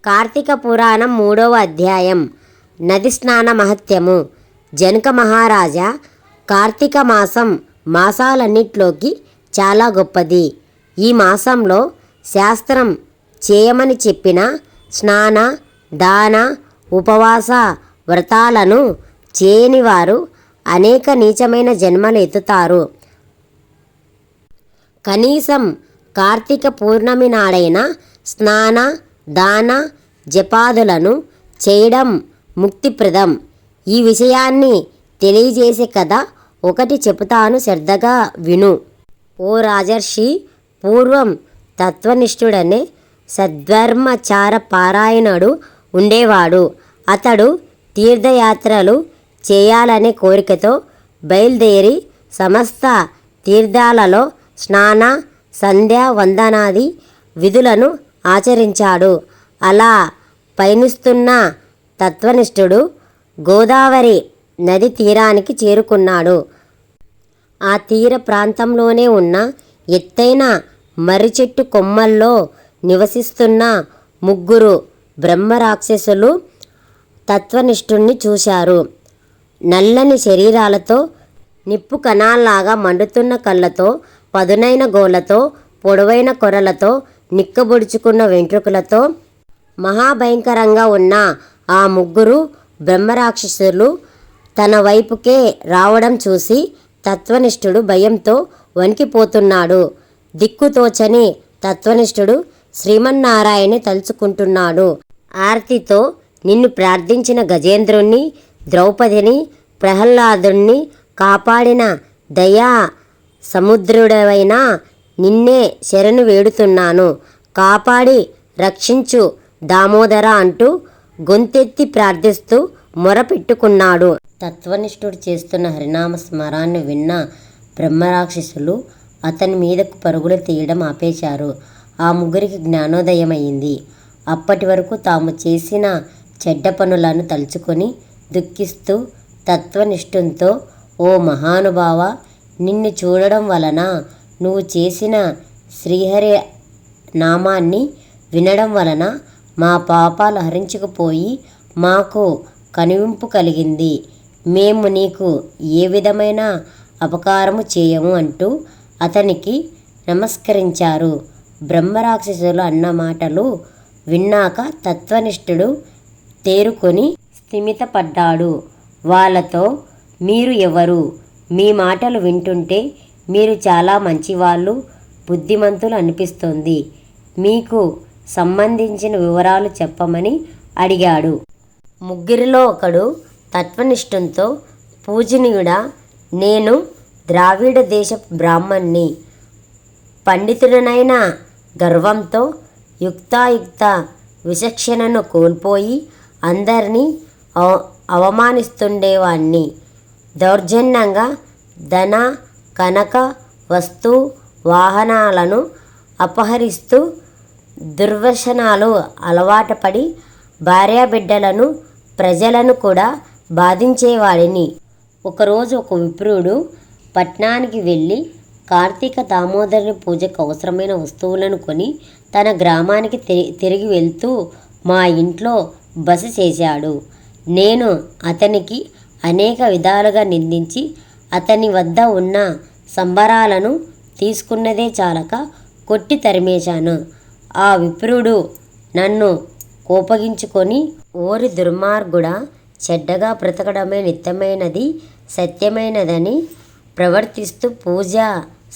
కార్తీక పురాణం 3వ అధ్యాయం నది స్నాన మహత్యము. జనక మహారాజా, కార్తీక మాసం మాసాలన్నిట్లోకి చాలా గొప్పది. ఈ మాసంలో శాస్త్రం చేయమని చెప్పిన స్నాన, దాన, ఉపవాస వ్రతాలను చేయని వారు అనేక నీచమైన జన్మలు ఎత్తుతారు. కనీసం కార్తీక పూర్ణమి నాడైన స్నాన, దాన, జపాదులను చేయడం ముక్తిప్రదం. ఈ విషయాన్ని తెలియజేసే కథ ఒకటి చెబుతాను, శ్రద్ధగా విను. ఓ రాజర్షి, పూర్వం తత్వనిష్ఠుడనే సద్ధర్మచార పారాయణుడు ఉండేవాడు. అతడు తీర్థయాత్రలు చేయాలనే కోరికతో బయలుదేరి సమస్త తీర్థాలలో స్నాన, సంధ్య, వందనాది విధులను ఆచరించాడు. అలా పయనిస్తున్న తత్వనిష్ఠుడు గోదావరి నది తీరానికి చేరుకున్నాడు. ఆ తీర ప్రాంతంలోనే ఉన్న ఎత్తైన మర్రి చెట్టు కొమ్మల్లో నివసిస్తున్న ముగ్గురు బ్రహ్మరాక్షసులు తత్వనిష్ఠుణ్ణి చూశారు. నల్లని శరీరాలతో, నిప్పు కణాల్లాగా మండుతున్న కళ్ళతో, పదునైన గోళ్లతో, పొడవైన కొరలతో, నిక్కబొడుచుకున్న వెంట్రుకలతో మహాభయంకరంగా ఉన్న ఆ ముగ్గురు బ్రహ్మరాక్షసులు తన వైపుకే రావడం చూసి తత్వనిష్ఠుడు భయంతో వణికిపోతున్నాడు. దిక్కుతోచని తత్వనిష్ఠుడు శ్రీమన్నారాయణ్ణి తలుచుకుంటున్నాడు. ఆర్తితో నిన్ను ప్రార్థించిన గజేంద్రుణ్ణి, ద్రౌపదిని, ప్రహ్లాదుణ్ణి కాపాడిన దయా సముద్రుడవైన నిన్నే శరణు వేడుతున్నాను, కాపాడి రక్షించు దామోదర అంటూ గొంతెత్తి ప్రార్థిస్తూ మొరపెట్టుకున్నాడు. తత్వనిష్ఠుడు చేస్తున్న హరినామ స్మరాన్ని విన్న బ్రహ్మరాక్షసులు అతని మీదకు పరుగులు తీయడం ఆపేశారు. ఆ ముగ్గురికి జ్ఞానోదయమైంది. అప్పటి వరకు తాము చేసిన చెడ్డ పనులను తలుచుకొని దుఃఖిస్తూ తత్వనిష్ఠునితో, ఓ మహానుభావ, నిన్ను చూడడం వలన, నువ్వు చేసిన శ్రీహరి నామాన్ని వినడం వలన మా పాపాలు హరించుకుపోయి మాకు కనువింపు కలిగింది. మేము నీకు ఏ విధమైన అపకారము చేయము అంటూ అతనికి నమస్కరించారు. బ్రహ్మరాక్షసులు అన్న మాటలు విన్నాక తత్వనిష్ఠుడు తేరుకొని స్థిమితపడ్డాడు. వాళ్ళతో, మీరు ఎవరు? మీ మాటలు వింటుంటే మీరు చాలా మంచివాళ్ళు, బుద్ధిమంతులు అనిపిస్తోంది. మీకు సంబంధించిన వివరాలు చెప్పమని అడిగాడు. ముగ్గురిలో ఒకడు తత్వనిష్ఠునితో, పూజనీయుడా, నేను ద్రావిడ దేశ బ్రాహ్మణ్ణి. పండితుడనైన గర్వంతో యుక్తాయుక్త విచక్షణను కోల్పోయి అందరినీ అవమానిస్తుండేవాణ్ణి. దౌర్జన్యంగా ధన, కనక, వస్తు, వాహనాలను అపహరిస్తూ దుర్వ్యసనాలు అలవాటుపడి భార్యాబిడ్డలను, ప్రజలను కూడా బాధించేవాడిని. ఒకరోజు ఒక విప్రుడు పట్నానికి వెళ్ళి కార్తీక దామోదరుని పూజకు అవసరమైన వస్తువులను కొని తన గ్రామానికి తిరిగి వెళ్తూ మా ఇంట్లో బస చేశాడు. నేను అతనికి అనేక విధాలుగా నిందించి అతని వద్ద ఉన్న సంబరాలను తీసుకున్నదే చాలక కొట్టి తరిమేశాను. ఆ విప్రుడు నన్ను కోపగించుకొని, ఓరి దుర్మార్గుడా, చెడ్డగా బ్రతకడమే నిత్యమైనది, సత్యమైనదని ప్రవర్తిస్తూ పూజా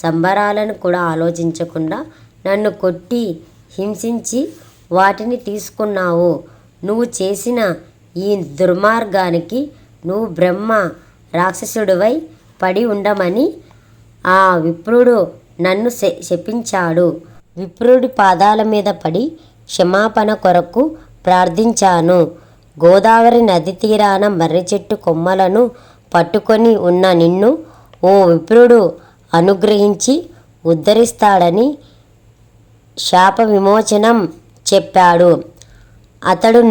సంబరాలను కూడా ఆలోచించకుండా నన్ను కొట్టి హింసించి వాటిని తీసుకున్నావు. నువ్వు చేసిన ఈ దుర్మార్గానికి నువ్వు బ్రహ్మ రాక్షసుడివై పడి ఉండమని ఆ విప్రుడు నన్ను శపించాడు. విప్రుడి పాదాల మీద పడి క్షమాపణ కొరకు ప్రార్థించాను. గోదావరి నది తీరాన మర్రి చెట్టు కొమ్మలను పట్టుకొని ఉన్న నిన్ను ఓ విప్రుడు అనుగ్రహించి ఉద్ధరిస్తాడని శాప విమోచనం చెప్పాడు. అతడు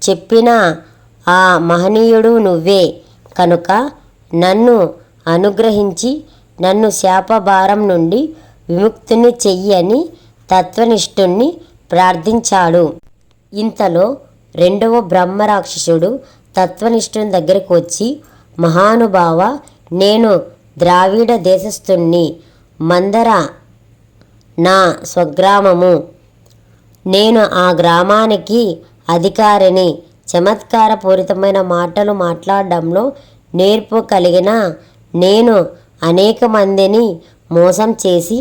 చెప్పిన ఆ మహనీయుడు నువ్వే కనుక నన్ను అనుగ్రహించి నన్ను శాపభారం నుండి విముక్తుని చెయ్యి అని తత్వనిష్ఠుణ్ణి ప్రార్థించాడు. ఇంతలో రెండవ బ్రహ్మరాక్షసుడు తత్వనిష్ఠుని దగ్గరికి వచ్చి, మహానుభావ, నేను ద్రావిడ దేశస్థుణ్ణి, మందర నా స్వగ్రామము, నేను ఆ గ్రామానికి అధికారిని. చమత్కారపూరితమైన మాటలు మాట్లాడడంలో నేర్పు కలిగిన నేను అనేక మందిని మోసం చేసి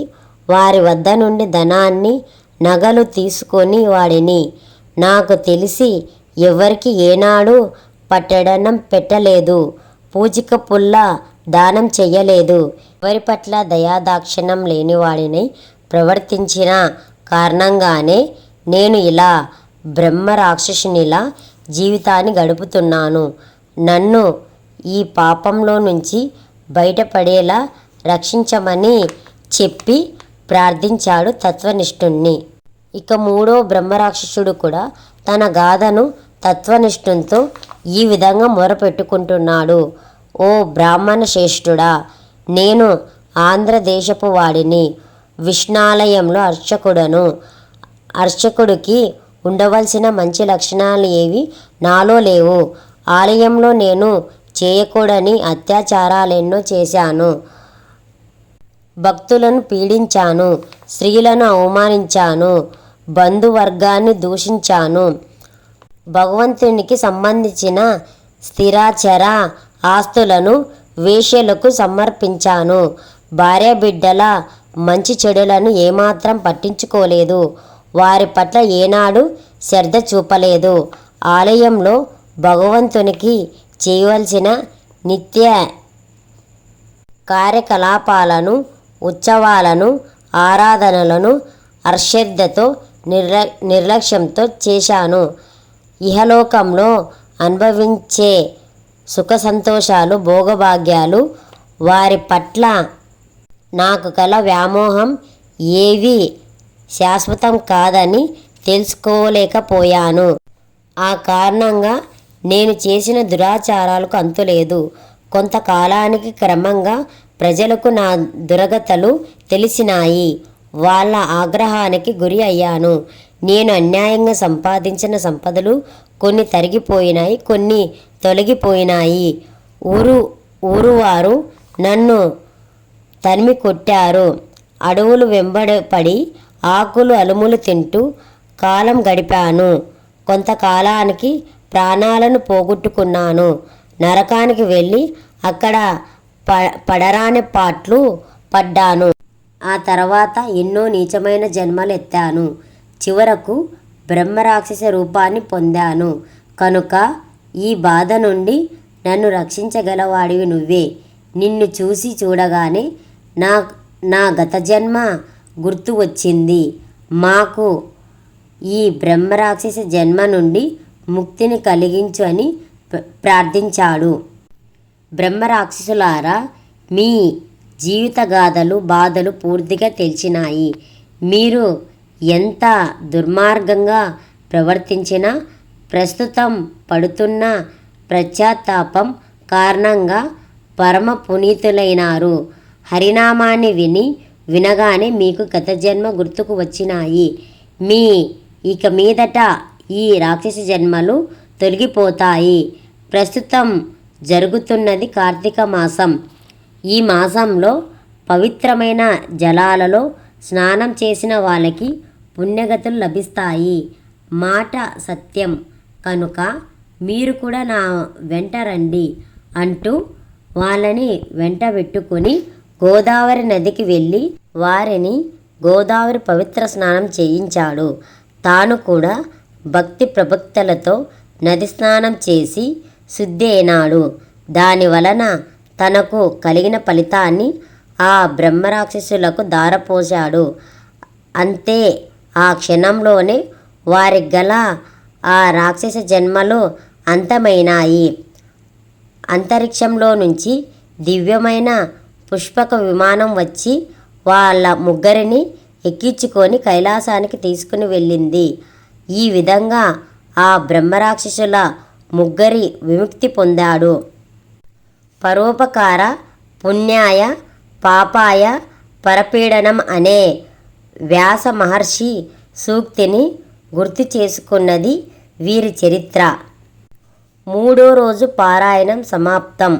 వారి వద్ద నుండి ధనాన్ని, నగలు తీసుకొని వాడిని. నాకు తెలిసి ఎవరికి ఏనాడు పట్టడనం పెట్టలేదు, పూచిక పుల్ల దానం చెయ్యలేదు, ఎవరి పట్ల దయాదాక్షిణ్యం లేనివాడిని ప్రవర్తించిన కారణంగానే నేను ఇలా బ్రహ్మరాక్షసునిలా జీవితాన్ని గడుపుతున్నాను. నన్ను ఈ పాపంలో నుంచి బయటపడేలా రక్షించమని చెప్పి ప్రార్థించాడు తత్వనిష్ఠుణ్ణి. ఇక మూడో బ్రహ్మరాక్షసుడు కూడా తన గాథను తత్వనిష్ఠునితో ఈ విధంగా మొరపెట్టుకుంటున్నాడు. ఓ బ్రాహ్మణ శ్రేష్ఠుడా, నేను ఆంధ్రదేశపు వాడిని, విష్ణాలయంలో అర్చకుడను. అర్చకుడికి ఉండవలసిన మంచి లక్షణాలు ఏవి నాలో లేవు. ఆలయంలో నేను చేయకూడని అత్యాచారాలెన్నో చేశాను. భక్తులను పీడించాను, స్త్రీలను అవమానించాను, బంధువర్గాన్ని దూషించాను, భగవంతునికి సంబంధించిన స్థిరాచర ఆస్తులను వేశ్యలకు సమర్పించాను, భార్యాబిడ్డల మంచి చెడులను ఏమాత్రం పట్టించుకోలేదు, వారి పట్ల ఏనాడు శ్రద్ధ చూపలేదు. ఆలయంలో భగవంతునికి చేయవలసిన నిత్య కార్యకలాపాలను, ఉత్సవాలను, ఆరాధనలను అశ్రద్ధతో నిర్లక్ష్యంతో చేశాను. ఇహలోకంలో అనుభవించే సుఖ సంతోషాలు, భోగభాగ్యాలు, వారి పట్ల నాకు కల వ్యామోహం ఏవి శాశ్వతం కాదని తెలుసుకోలేకపోయాను. ఆ కారణంగా నేను చేసిన దురాచారాలకు అంతులేదు. కొంతకాలానికి క్రమంగా ప్రజలకు నా దురగతలు తెలిసినాయి. వాళ్ళ ఆగ్రహానికి గురి అయ్యాను. నేను అన్యాయంగా సంపాదించిన సంపదలు కొన్ని తరిగిపోయినాయి, కొన్ని తొలగిపోయినాయి. ఊరువారు నన్ను తరిమి కొట్టారు. అడవులు వెంబడపడి ఆకులు అలుములు తింటూ కాలం గడిపాను. కొంతకాలానికి ప్రాణాలను పోగొట్టుకున్నాను. నరకానికి వెళ్ళి అక్కడ పడరాని పాట్లు పడ్డాను. ఆ తర్వాత ఎన్నో నీచమైన జన్మలు ఎత్తాను. చివరకు బ్రహ్మరాక్షస రూపాన్ని పొందాను. కనుక ఈ బాధ నుండి నన్ను రక్షించగలవాడివి నువ్వే. నిన్ను చూడగానే నా గత జన్మ గుర్తు వచ్చింది. మాకు ఈ బ్రహ్మరాక్షస జన్మ నుండి ముక్తిని కలిగించు అని ప్రార్థించాడు. బ్రహ్మరాక్షసులారా, మీ జీవితగాథలు, బాధలు పూర్తిగా తెలిసినాయి. మీరు ఎంత దుర్మార్గంగా ప్రవర్తించినా ప్రస్తుతం పడుతున్న పశ్చాత్తాపం కారణంగా పరమ పునీతులైనారు. హరినామాన్ని వినగానే మీకు గత జన్మ గుర్తుకు వచ్చినాయి. ఇక మీదట ఈ రాక్షస జన్మలు తొలగిపోతాయి. ప్రస్తుతం జరుగుతున్నది కార్తీక మాసం. ఈ మాసంలో పవిత్రమైన జలాలలో స్నానం చేసిన వాళ్ళకి పుణ్యగతులు లభిస్తాయి. మాట సత్యం కనుక మీరు కూడా నా వెంట రండి అంటూ వాళ్ళని వెంట పెట్టుకొని గోదావరి నదికి వెళ్ళి వారిని గోదావరి పవిత్ర స్నానం చేయించాడు. తాను కూడా భక్తి ప్రభక్తులతో నది స్నానం చేసి శుద్ధి అయినాడు. దాని వలన తనకు కలిగిన ఫలితాన్ని ఆ బ్రహ్మరాక్షసులకు ధారపోశాడు. అంతే, ఆ క్షణంలోనే వారికి గల ఆ రాక్షస జన్మలు అంతమైనాయి. అంతరిక్షంలో నుంచి దివ్యమైన పుష్పక విమానం వచ్చి వాళ్ళ ముగ్గురిని ఎక్కించుకొని కైలాసానికి తీసుకుని వెళ్ళింది. ఈ విధంగా ఆ బ్రహ్మరాక్షసుల ముగ్గురి విముక్తి పొందాడు. పరోపకార పుణ్యాయ పాపాయ పరపీడనం అనే వ్యాస మహర్షి సూక్తిని గుర్తు చేసుకున్నది వీరి చరిత్ర. 3వ రోజు పారాయణం సమాప్తం.